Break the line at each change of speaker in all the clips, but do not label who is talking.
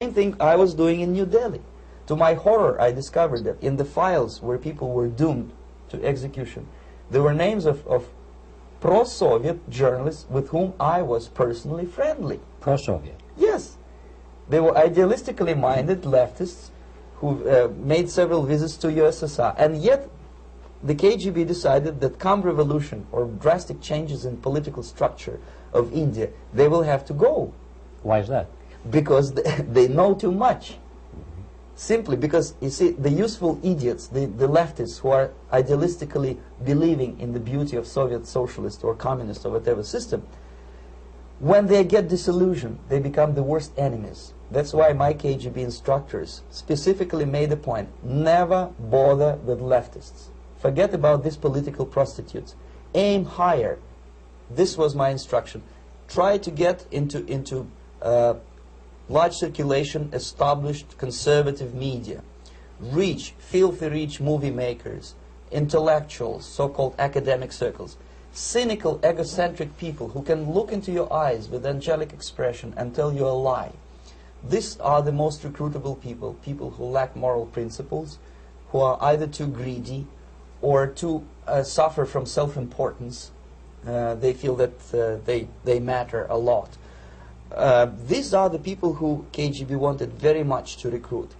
Same thing I was doing in New Delhi. To my horror, I discovered that in the files where people were doomed to execution, there were names of pro-Soviet journalists with whom I was personally friendly.
Pro-Soviet?
Yes. They were idealistically minded leftists who made several visits to USSR, and yet the KGB decided that come revolution or drastic changes in political structure of India, they will have to go.
Why is that?
Because they know too much. Simply because, you see, the useful idiots, the leftists who are idealistically believing in the beauty of Soviet socialist or communist or whatever system, when they get disillusioned, they become the worst enemies. That's why my KGB instructors specifically made a point, never bother with leftists. Forget about these political prostitutes. Aim higher. This was my instruction. Try to get into large circulation, established conservative media. Rich, filthy rich movie makers, intellectuals, so-called academic circles. Cynical, egocentric people who can look into your eyes with angelic expression and tell you a lie. These are the most recruitable people, people who lack moral principles, who are either too greedy or too suffer from self-importance. They feel that they matter a lot. These are the people who KGB wanted very much to recruit.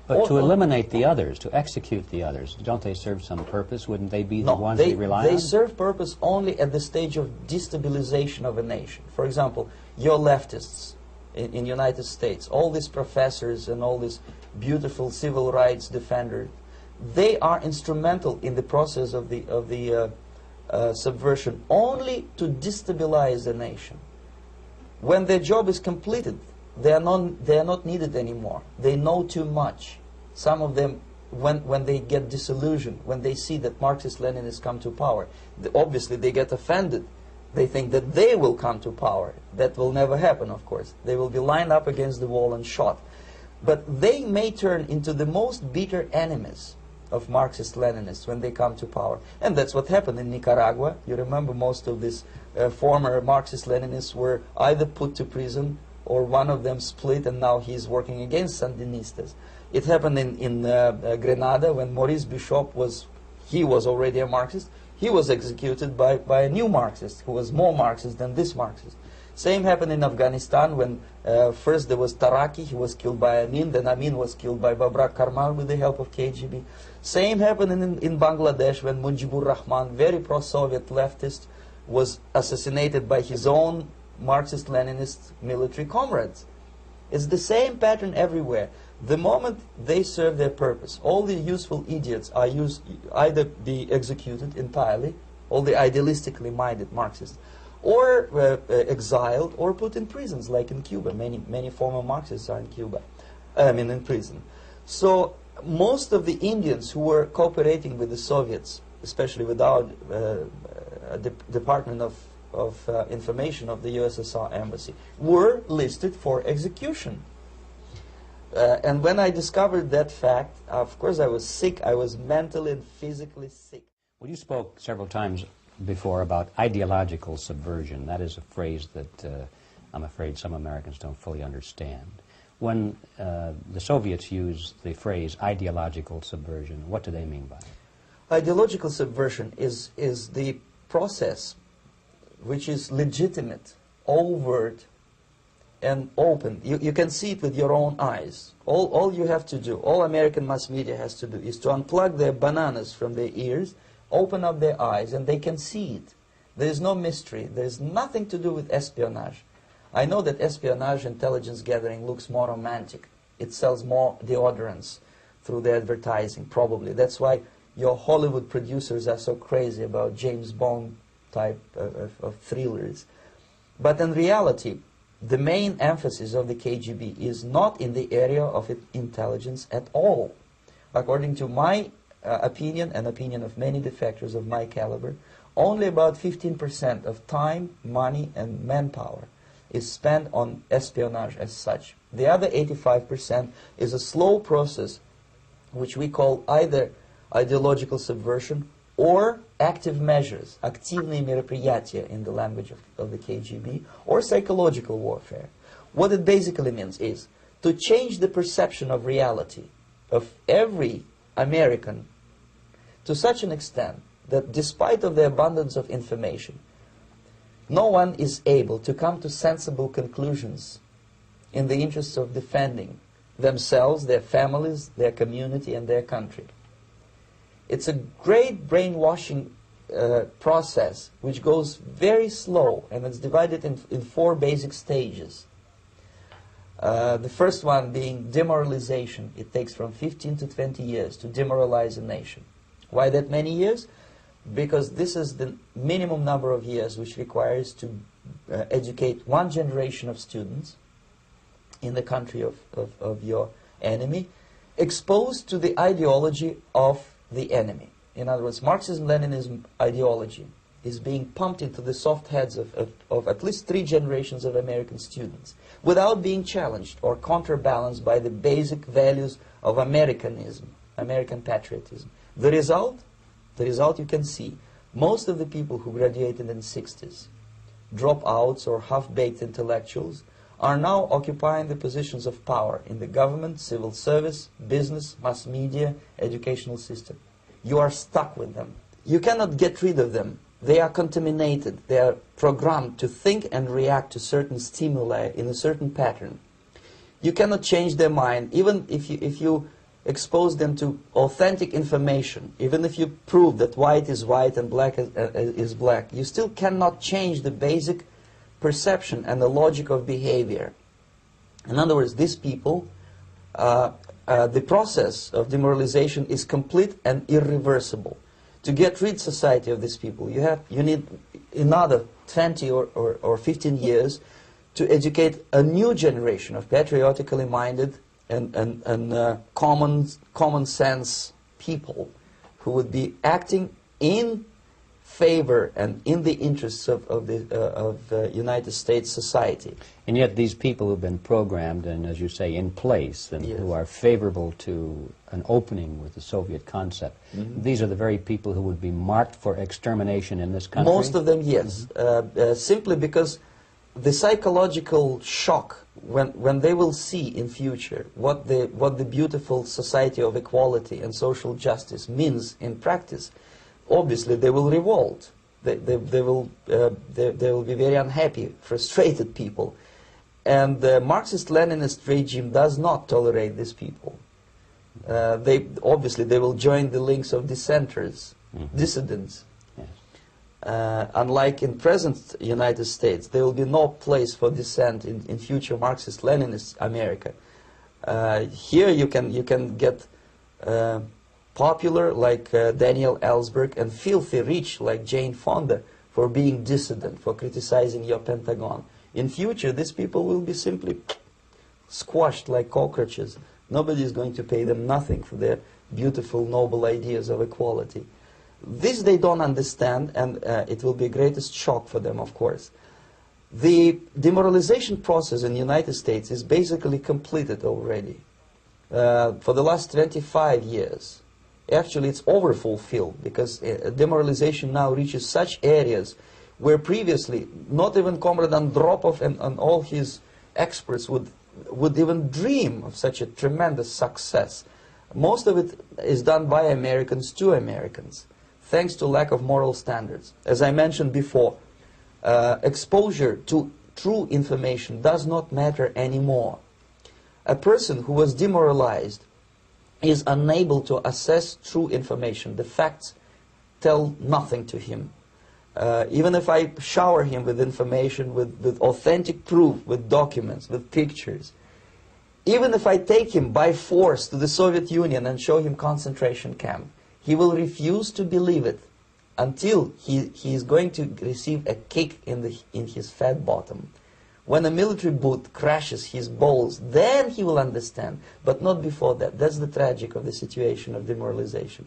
But to eliminate the others, to execute the others, don't they serve some purpose? Wouldn't they be the ones they rely on?
They serve purpose only at the stage of destabilization of a nation. For example, your leftists in United States, all these professors and all these beautiful civil rights defenders, they are instrumental in the process of the subversion only to destabilize the nation. When their job is completed, they are not needed anymore. They know too much. Some of them, when they get disillusioned, when they see that Marxist-Leninists come to power, obviously they get offended. They think that they will come to power. That will never happen, of course. They will be lined up against the wall and shot. But they may turn into the most bitter enemies of Marxist-Leninists when they come to power. And that's what happened in Nicaragua. You remember most of these former Marxist-Leninists were either put to prison or one of them split and now he's working against Sandinistas. It happened in Grenada when Maurice Bishop was already a Marxist. He was executed by a new Marxist who was more Marxist than this Marxist. Same happened in Afghanistan when first there was Taraki, he was killed by Amin, then Amin was killed by Babrak Karmal with the help of KGB. Same happened in Bangladesh when Mujibur Rahman, very pro-Soviet leftist, was assassinated by his own Marxist-Leninist military comrades. It's the same pattern everywhere. The moment they serve their purpose, all the useful idiots are either be executed entirely, all the idealistically minded Marxists, or exiled or put in prisons, like in Cuba. Many former Marxists are in Cuba, in prison. So most of the Indians who were cooperating with the Soviets, especially with our Department of Information of the USSR Embassy, were listed for execution. And when I discovered that fact, of course I was sick. I was mentally and physically sick.
Well, you spoke several times before about ideological subversion. That is a phrase that I'm afraid some Americans don't fully understand. When the Soviets use the phrase ideological subversion, what do they mean by it?
Ideological subversion is the process which is legitimate, overt, and open. You can see it with your own eyes. All you have to do, all American mass media has to do, is to unplug their bananas from their ears, open up their eyes, and they can see it. There is no mystery. There is nothing to do with espionage. I know that espionage intelligence gathering looks more romantic. It sells more deodorants through the advertising, probably. That's why your Hollywood producers are so crazy about James Bond type of thrillers. But in reality, the main emphasis of the KGB is not in the area of intelligence at all. According to my opinion and opinion of many defectors of my caliber, only about 15% of time, money, and manpower is spent on espionage as such. The other 85% is a slow process which we call either ideological subversion or active measures, активные мероприятия in the language of the KGB, or psychological warfare. What it basically means is to change the perception of reality of every American to such an extent that despite of the abundance of information, no one is able to come to sensible conclusions in the interests of defending themselves, their families, their community, and their country. It's a great brainwashing process which goes very slow, and it's divided in 4 basic stages. The first one being demoralization. It takes from 15 to 20 years to demoralize a nation. Why that many years? Because this is the minimum number of years which requires to educate one generation of students in the country of your enemy, exposed to the ideology of the enemy. In other words, Marxism-Leninism ideology is being pumped into the soft heads of at least 3 generations of American students without being challenged or counterbalanced by the basic values of Americanism, American patriotism. The result you can see. Most of the people who graduated in the 60s, dropouts or half-baked intellectuals, are now occupying the positions of power in the government, civil service, business, mass media, educational system. You are stuck with them. You cannot get rid of them. They are contaminated. They are programmed to think and react to certain stimuli in a certain pattern. You cannot change their mind, even if you expose them to authentic information, even if you prove that white is white and black is black. You still cannot change the basic perception and the logic of behavior. In other words, these people, the process of demoralization is complete and irreversible. To get rid society of these people, you need another 20 or 15 years to educate a new generation of patriotically minded and common sense people who would be acting in favor and in the interests of the United States society.
And yet these people who've been programmed and, as you say, in place and
Yes.
who are favorable to an opening with the Soviet concept, these are the very people who would be marked for extermination in this country?
Most of them, yes. Simply because the psychological shock when they will see in future what the beautiful society of equality and social justice means in practice, obviously they will revolt. They will be very unhappy, frustrated people. And the Marxist-Leninist regime does not tolerate these people. Obviously they will join the links of dissenters, dissidents. Unlike in present United States, there will be no place for dissent in future Marxist-Leninist America. Here you can get popular like Daniel Ellsberg and filthy rich like Jane Fonda for being dissident, for criticizing your Pentagon. In future, these people will be simply squashed like cockroaches. Nobody is going to pay them nothing for their beautiful, noble ideas of equality. This they don't understand, and it will be a greatest shock for them, of course. The demoralization process in the United States is basically completed already. For the last 25 years. Actually, it's overfulfilled, because demoralization now reaches such areas where previously not even Comrade Andropov and all his experts would even dream of such a tremendous success. Most of it is done by Americans to Americans, thanks to lack of moral standards. As I mentioned before, exposure to true information does not matter anymore. A person who was demoralized is unable to assess true information. The facts tell nothing to him. Even if I shower him with information, with authentic proof, with documents, with pictures, even if I take him by force to the Soviet Union and show him concentration camp, he will refuse to believe it until he is going to receive a kick in his fat bottom. When a military boot crashes his balls, then he will understand, but not before that. That's the tragic of the situation of demoralization.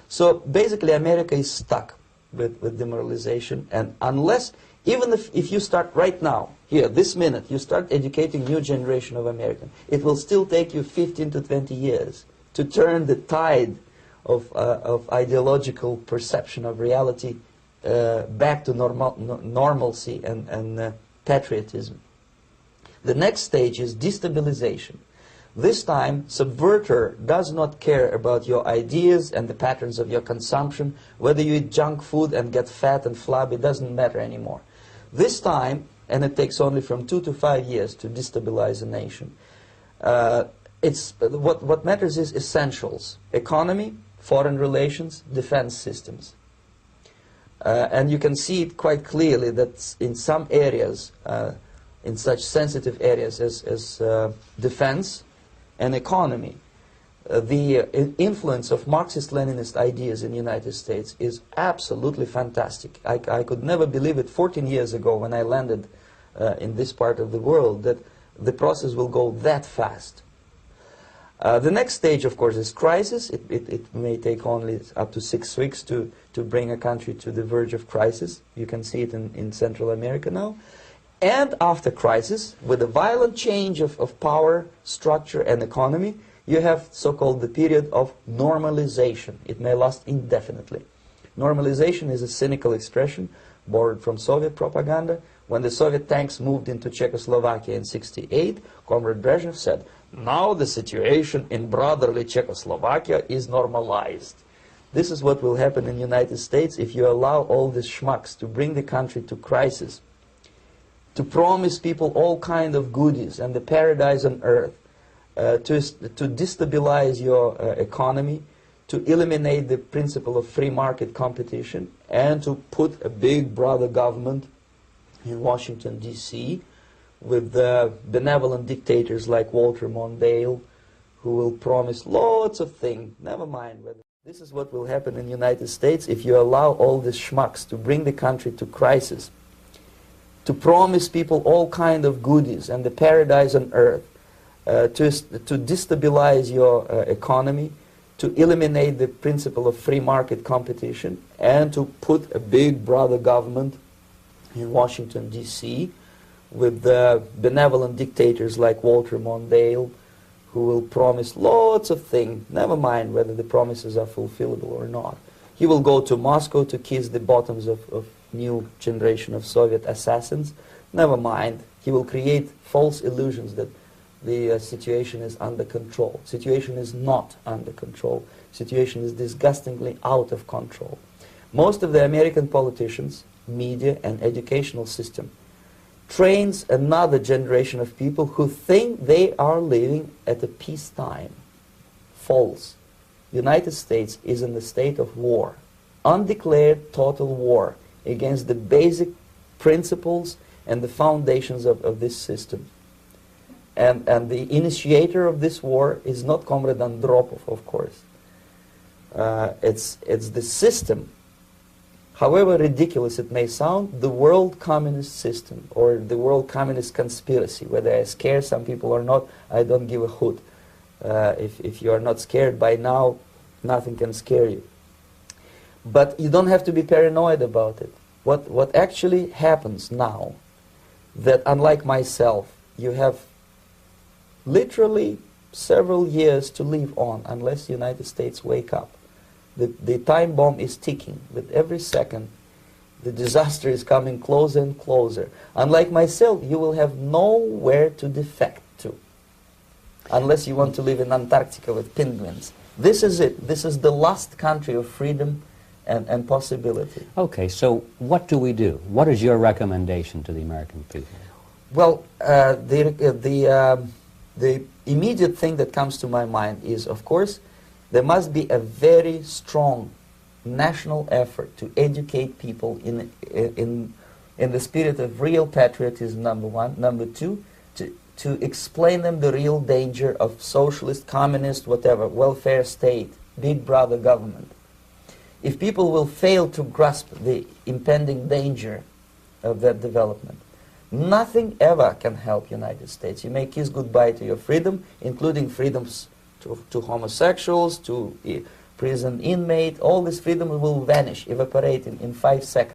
So basically America is stuck with demoralization, and unless, even if you start right now, here, this minute, you start educating new generation of Americans, it will still take you 15 to 20 years to turn the tide of ideological perception of reality back to normalcy and patriotism. The next stage is destabilization. This time, subverter does not care about your ideas and the patterns of your consumption. Whether you eat junk food and get fat and flabby, doesn't matter anymore. This time, and it takes only from 2 to 5 years to destabilize a nation, what matters is essentials: economy, foreign relations, defense systems. And you can see it quite clearly that in some areas, in such sensitive areas as defense and economy, the influence of Marxist-Leninist ideas in the United States is absolutely fantastic. I could never believe it 14 years ago when I landed in this part of the world that the process will go that fast. The next stage, of course, is crisis. It may take only up to 6 weeks to bring a country to the verge of crisis. You can see it in Central America now. And after crisis, with a violent change of power, structure, and economy, you have so-called the period of normalization. It may last indefinitely. Normalization is a cynical expression borrowed from Soviet propaganda. When the Soviet tanks moved into Czechoslovakia in '68, Comrade Brezhnev said, "Now the situation in brotherly Czechoslovakia is normalized." This is what will happen in the United States if you allow all these schmucks to bring the country to crisis, to promise people all kind of goodies and the paradise on earth, to destabilize your economy, to eliminate the principle of free market competition, and to put a big brother government in Washington, D.C., with benevolent dictators like Walter Mondale, who will promise lots of things. Never mind whether. This is what will happen in the United States if you allow all these schmucks to bring the country to crisis, to promise people all kind of goodies and the paradise on earth, to destabilize your economy, to eliminate the principle of free market competition, and to put a big brother government in Washington, D.C., with benevolent dictators like Walter Mondale, who will promise lots of things, never mind whether the promises are fulfillable or not. He will go to Moscow to kiss the bottoms of new generation of Soviet assassins, never mind. He will create false illusions that the situation is under control. Situation is not under control. Situation is disgustingly out of control. Most of the American politicians, media, and educational system trains another generation of people who think they are living at a peacetime. False. The United States is in the state of war, undeclared total war against the basic principles and the foundations of this system. And the initiator of this war is not Comrade Andropov, of course. It's the system. However ridiculous it may sound, the world communist system or the world communist conspiracy, whether I scare some people or not, I don't give a hoot. If you are not scared by now, nothing can scare you. But you don't have to be paranoid about it. What actually happens now, that unlike myself, you have literally several years to live on unless the United States wake up. The time bomb is ticking. With every second, the disaster is coming closer and closer. Unlike myself, you will have nowhere to defect to, unless you want to live in Antarctica with penguins. This is it. This is the last country of freedom and possibility.
Okay, so what do we do? What is your recommendation to the American people?
Well, the immediate thing that comes to my mind is, of course, there must be a very strong national effort to educate people in the spirit of real patriotism, number one. Number two, to explain them the real danger of socialist, communist, whatever, welfare state, big brother government. If people will fail to grasp the impending danger of that development, nothing ever can help United States. You may kiss goodbye to your freedom, including freedoms to homosexuals, to prison inmate. All this freedom will vanish, evaporate in 5 seconds.